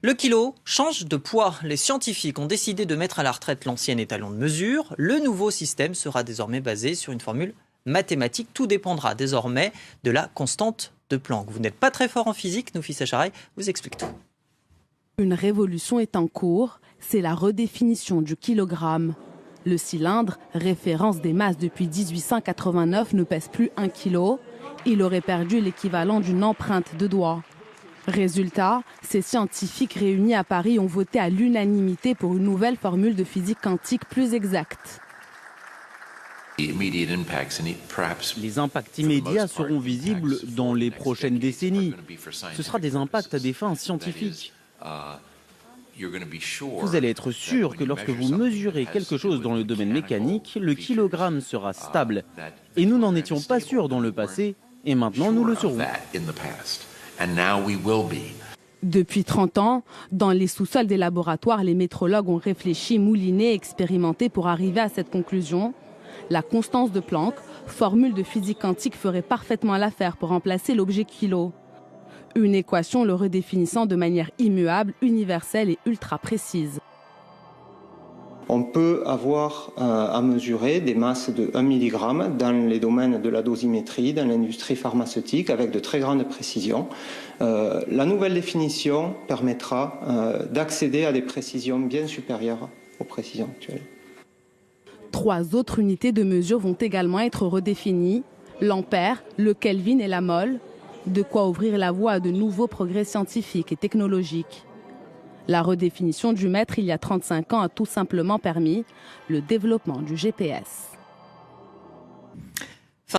Le kilo change de poids. Les scientifiques ont décidé de mettre à la retraite l'ancien étalon de mesure. Le nouveau système sera désormais basé sur une formule mathématique. Tout dépendra désormais de la constante de Planck. Vous n'êtes pas très fort en physique, Noufis Acharay vous explique tout. Une révolution est en cours, c'est la redéfinition du kilogramme. Le cylindre, référence des masses depuis 1889, ne pèse plus 1 kg. Il aurait perdu l'équivalent d'une empreinte de doigt. Résultat, ces scientifiques réunis à Paris ont voté à l'unanimité pour une nouvelle formule de physique quantique plus exacte. Les impacts immédiats seront visibles dans les prochaines décennies. Ce sera des impacts à des fins scientifiques. Vous allez être sûr que lorsque vous mesurez quelque chose dans le domaine mécanique, le kilogramme sera stable. Et nous n'en étions pas sûrs dans le passé, et maintenant nous le serons. Depuis 30 ans, dans les sous-sols des laboratoires, les métrologues ont réfléchi, mouliné, expérimenté pour arriver à cette conclusion. La constance de Planck, formule de physique quantique, ferait parfaitement l'affaire pour remplacer l'objet kilo. Une équation le redéfinissant de manière immuable, universelle et ultra précise. On peut avoir à mesurer des masses de 1 mg dans les domaines de la dosimétrie, dans l'industrie pharmaceutique, avec de très grandes précisions. La nouvelle définition permettra d'accéder à des précisions bien supérieures aux précisions actuelles. 3 autres unités de mesure vont également être redéfinies, l'ampère, le kelvin et la mole, de quoi ouvrir la voie à de nouveaux progrès scientifiques et technologiques. La redéfinition du mètre il y a 35 ans a tout simplement permis le développement du GPS.